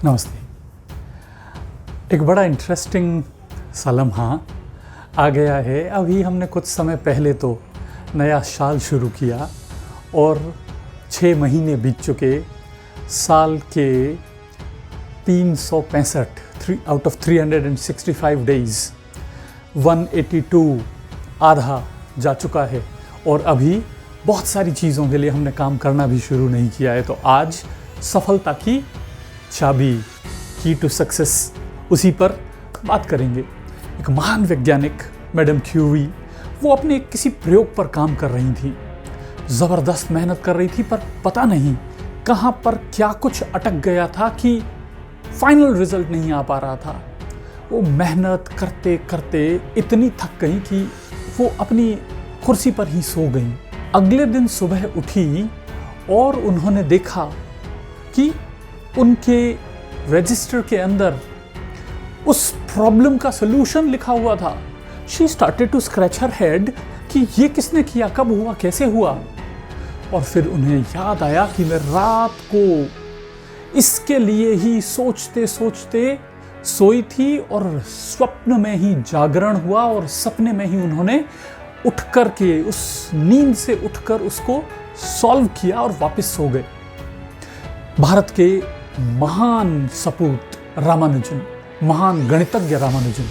नमस्ते। एक बड़ा इंटरेस्टिंग सा लम्हा आ गया है। अभी हमने कुछ समय पहले तो नया साल शुरू किया और 6 महीने बीत चुके। साल के 365 आउट ऑफ 365 डेज़ 182 आधा जा चुका है और अभी बहुत सारी चीज़ों के लिए हमने काम करना भी शुरू नहीं किया है। तो आज सफलता की चाबी, की टू सक्सेस, उसी पर बात करेंगे। एक महान वैज्ञानिक मैडम क्यूरी, वो अपने किसी प्रयोग पर काम कर रही थी, ज़बरदस्त मेहनत कर रही थी, पर पता नहीं कहाँ पर क्या कुछ अटक गया था कि फाइनल रिजल्ट नहीं आ पा रहा था। वो मेहनत करते करते इतनी थक गई कि वो अपनी कुर्सी पर ही सो गई। अगले दिन सुबह उठी और उन्होंने देखा कि उनके रजिस्टर के अंदर उस प्रॉब्लम का सलूशन लिखा हुआ था। She started to scratch her head कि ये किसने किया, कब हुआ, कैसे हुआ। और फिर उन्हें याद आया कि मैं रात को इसके लिए ही सोचते सोचते सोई थी और स्वप्न में ही जागरण हुआ और सपने में ही उन्होंने उठ कर के, उस नींद से उठकर उसको सॉल्व किया और वापस सो गए। भारत के महान सपूत रामानुजन, महान गणितज्ञ Ramanujan,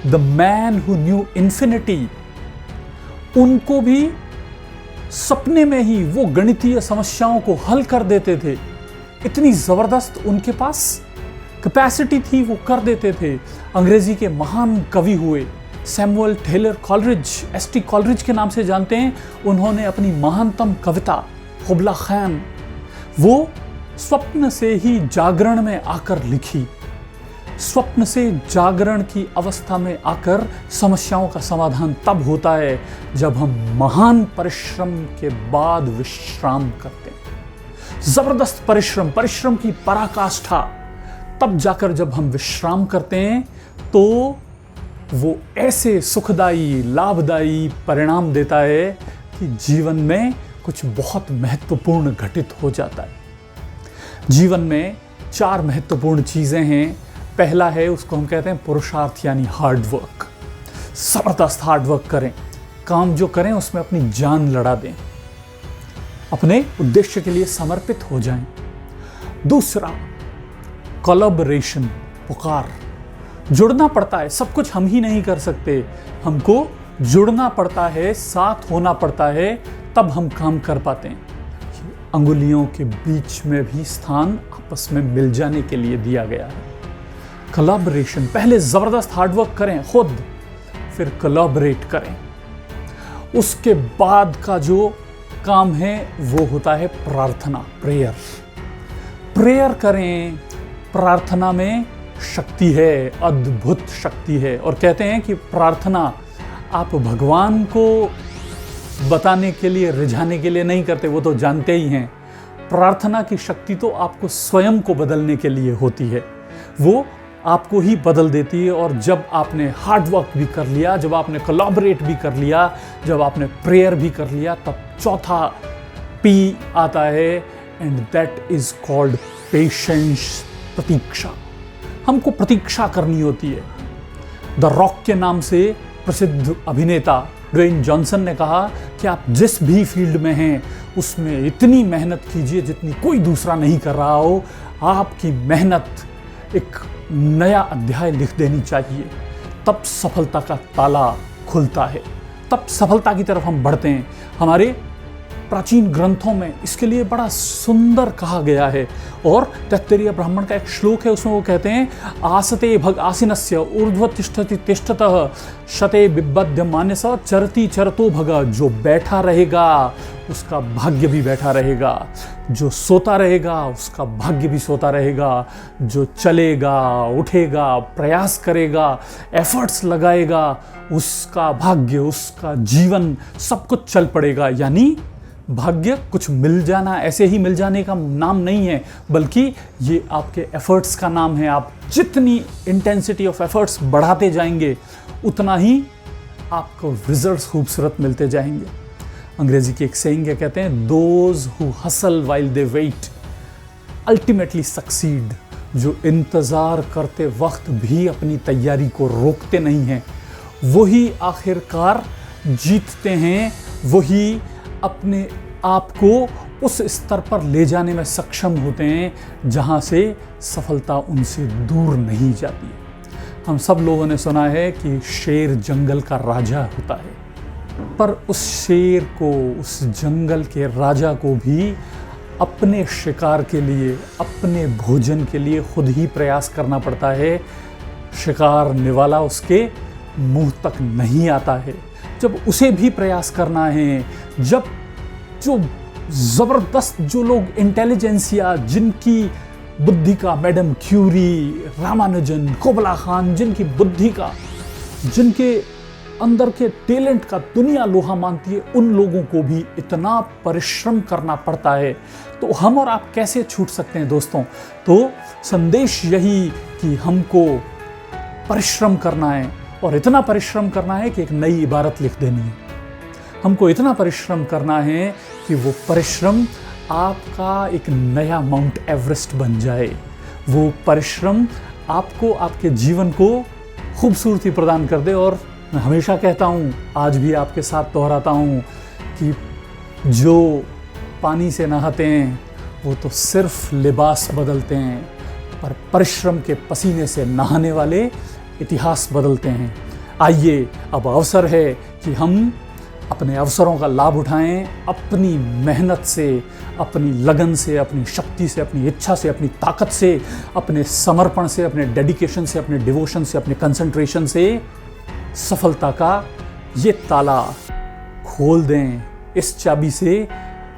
the man who knew infinity, उनको भी सपने में ही वो गणितीय समस्याओं को हल कर देते थे। इतनी जबरदस्त उनके पास कैपेसिटी थी, वो कर देते थे। अंग्रेजी के महान कवि हुए Samuel Taylor Coleridge, S T Coleridge के नाम से जानते हैं। उन्होंने अपनी महानतम कविता हुबला खान, वो स्वप्न से ही जागरण में आकर लिखी। स्वप्न से जागरण की अवस्था में आकर समस्याओं का समाधान तब होता है जब हम महान परिश्रम के बाद विश्राम करते हैं। जबरदस्त परिश्रम, परिश्रम की पराकाष्ठा, तब जाकर जब हम विश्राम करते हैं तो वो ऐसे सुखदायी, लाभदायी परिणाम देता है कि जीवन में कुछ बहुत महत्वपूर्ण घटित हो जाता है। जीवन में 4 महत्वपूर्ण चीज़ें हैं। पहला है, उसको हम कहते हैं पुरुषार्थ, यानी हार्ड वर्क। ज़बरदस्त हार्ड वर्क करें, काम जो करें उसमें अपनी जान लड़ा दें, अपने उद्देश्य के लिए समर्पित हो जाएं। दूसरा, कोलैबोरेशन, पुकार, जुड़ना पड़ता है। सब कुछ हम ही नहीं कर सकते, हमको जुड़ना पड़ता है, साथ होना पड़ता है, तब हम काम कर पाते हैं। अंगुलियों के बीच में भी स्थान आपस में मिल जाने के लिए दिया गया है। कोलैबोरेशन, पहले ज़बरदस्त हार्डवर्क करें खुद, फिर कोलैबोरेट करें। उसके बाद का जो काम है वो होता है प्रार्थना, प्रेयर। प्रेयर करें। प्रार्थना में शक्ति है, अद्भुत शक्ति है। और कहते हैं कि प्रार्थना आप भगवान को बताने के लिए, रिझाने के लिए नहीं करते, वो तो जानते ही हैं। प्रार्थना की शक्ति तो आपको स्वयं को बदलने के लिए होती है, वो आपको ही बदल देती है। और जब आपने हार्ड वर्क भी कर लिया, जब आपने कोलैबोरेट भी कर लिया, जब आपने प्रेयर भी कर लिया, तब चौथा पी आता है, and that is called patience, प्रतीक्षा। हमको प्रतीक्षा करनी होती है। द रॉक के नाम से प्रसिद्ध अभिनेता ड्वेन जॉनसन ने कहा कि आप जिस भी फील्ड में हैं उसमें इतनी मेहनत कीजिए जितनी कोई दूसरा नहीं कर रहा हो। आपकी मेहनत एक नया अध्याय लिख देनी चाहिए, तब सफलता का ताला खुलता है, तब सफलता की तरफ हम बढ़ते हैं। हमारे प्राचीन ग्रंथों में इसके लिए बड़ा सुंदर कहा गया है। और तैत्तिरीय ब्राह्मण का एक श्लोक है, उसमें वो कहते हैं, आसते भग आसीनस्य ऊर्ध्व तिष्ठति तिष्ठतः शते बिबध्य मानस चरति चरतो भग। जो बैठा रहेगा उसका भाग्य भी बैठा रहेगा, जो सोता रहेगा उसका भाग्य भी सोता रहेगा, जो चलेगा, उठेगा, प्रयास करेगा, एफर्ट्स लगाएगा, उसका भाग्य, उसका जीवन, सब कुछ चल पड़ेगा। यानी भाग्य कुछ मिल जाना, ऐसे ही मिल जाने का नाम नहीं है, बल्कि ये आपके एफर्ट्स का नाम है। आप जितनी इंटेंसिटी ऑफ एफर्ट्स बढ़ाते जाएंगे उतना ही आपको रिजल्ट्स खूबसूरत मिलते जाएंगे। अंग्रेजी की एक सेइंग है, कहते हैं, those who hustle while they wait ultimately succeed. जो इंतज़ार करते वक्त भी अपनी तैयारी को रोकते नहीं हैं, वही आखिरकार जीतते हैं, वही अपने आप को उस स्तर पर ले जाने में सक्षम होते हैं जहाँ से सफलता उनसे दूर नहीं जाती। हम सब लोगों ने सुना है कि शेर जंगल का राजा होता है, पर उस शेर को, उस जंगल के राजा को भी अपने शिकार के लिए, अपने भोजन के लिए खुद ही प्रयास करना पड़ता है। शिकार निवाला उसके मुंह तक नहीं आता है। जब उसे भी प्रयास करना है, जब जो ज़बरदस्त जो लोग इंटेलिजेंसिया, जिनकी बुद्धि का मैडम क्यूरी, रामानुजन, कुबला खान, जिनकी बुद्धि का, जिनके अंदर के टैलेंट का दुनिया लोहा मानती है, उन लोगों को भी इतना परिश्रम करना पड़ता है। तो हम और आप कैसे छूट सकते हैं दोस्तों? तो संदेश यही कि हमको परिश्रम करना है, और इतना परिश्रम करना है कि एक नई इबारत लिख देनी है। हमको इतना परिश्रम करना है कि वो परिश्रम आपका एक नया माउंट एवरेस्ट बन जाए। वो परिश्रम आपको, आपके जीवन को खूबसूरती प्रदान कर दे। और मैं हमेशा कहता हूँ, आज भी आपके साथ दोहराता हूँ कि जो पानी से नहाते हैं वो तो सिर्फ लिबास बदलते हैं, पर परिश्रम के पसीने से नहाने वाले इतिहास बदलते हैं। आइए, अब अवसर है कि हम अपने अवसरों का लाभ उठाएं, अपनी मेहनत से, अपनी लगन से, अपनी शक्ति से, अपनी इच्छा से, अपनी ताकत से, अपने समर्पण से, अपने डेडिकेशन से, अपने डिवोशन से, अपने कंसंट्रेशन से सफलता का ये ताला खोल दें। इस चाबी से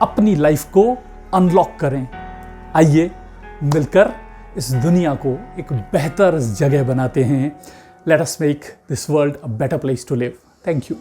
अपनी लाइफ को अनलॉक करें। आइए मिलकर इस दुनिया को एक बेहतर जगह बनाते हैं। Let us make this world a better place to live. Thank you.